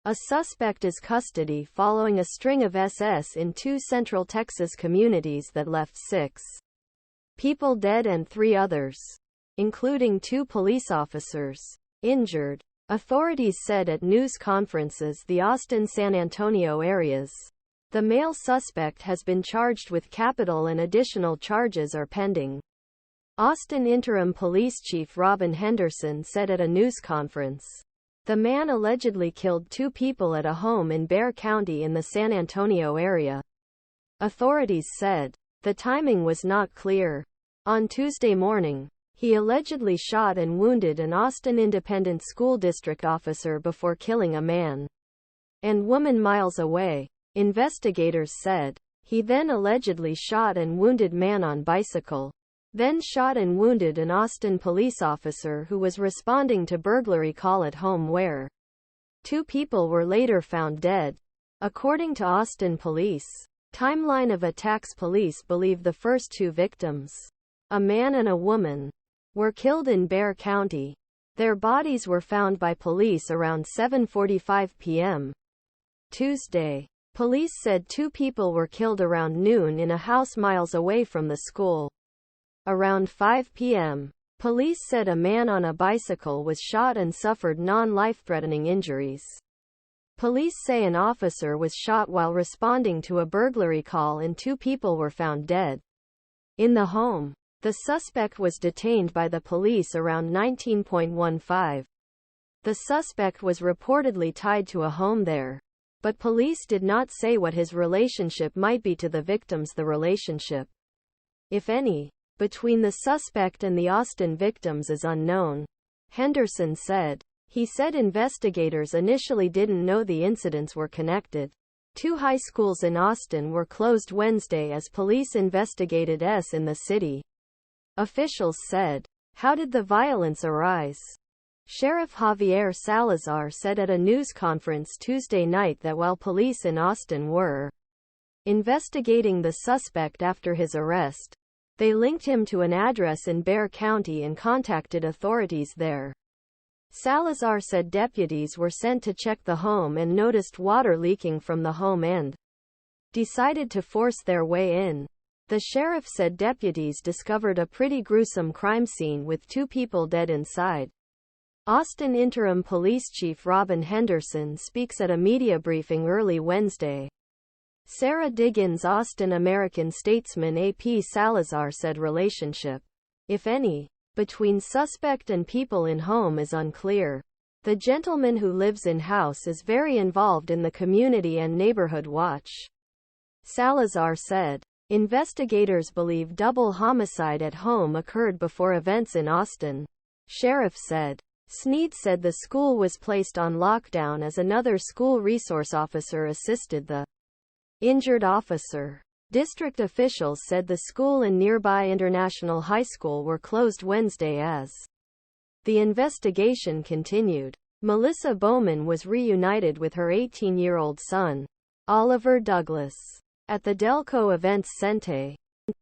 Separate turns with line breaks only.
A suspect is custody following a string of SS in 2 Central Texas communities that left 6 people dead and 3 others, including 2 police officers, injured. Authorities said at news conferences the Austin-San Antonio areas. The male suspect has been charged with capital and additional charges are pending. Austin Interim Police Chief Robin Henderson said at a news conference. The man allegedly killed 2 people at a home in Bexar County in the San Antonio area. Authorities said the timing was not clear. On Tuesday morning, he allegedly shot and wounded an Austin Independent School District officer before killing a man and woman miles away. Investigators said he then allegedly shot and wounded man on bicycle, then shot and wounded an Austin police officer who was responding to burglary call at home where 2 people were later found dead. According to Austin police timeline of attacks, police believe the first 2 victims, a man and a woman, were killed in Bexar County. Their bodies were found by police around 7:45 p.m. Tuesday. Police said 2 people were killed around noon in a house miles away from the school. Around 5 p.m., police said a man on a bicycle was shot and suffered non-life-threatening injuries. Police say an officer was shot while responding to a burglary call and 2 people were found dead in the home. The suspect was detained by the police around 19:15. The suspect was reportedly tied to a home there, but police did not say what his relationship might be to the victims. The relationship, if any, between the suspect and the Austin victims is unknown, Henderson said. He said investigators initially didn't know the incidents were connected. 2 high schools in Austin were closed Wednesday as police investigated S in the city. Officials said. How did the violence arise? Sheriff Javier Salazar said at a news conference Tuesday night that while police in Austin were investigating the suspect after his arrest, they linked him to an address in Bexar County and contacted authorities there. Salazar said deputies were sent to check the home and noticed water leaking from the home and decided to force their way in. The sheriff said deputies discovered a pretty gruesome crime scene with 2 people dead inside. Austin Interim Police Chief Robin Henderson speaks at a media briefing early Wednesday. Sara DigginsAustin American StatesmanAP Salazar said relationship, if any, between suspect and people in home is unclear. The gentleman who lives in house is very involved in the community and neighborhood watch. Salazar said. Investigators believe double homicide at home occurred before events in Austin. Sheriff said. Sneed said the school was placed on lockdown as another school resource officer assisted the injured officer. District officials said the school and nearby International High School were closed Wednesday as the investigation continued. Melissa Bowman was reunited with her 18-year-old son, Oliver Douglas, at the Delco Events Cente.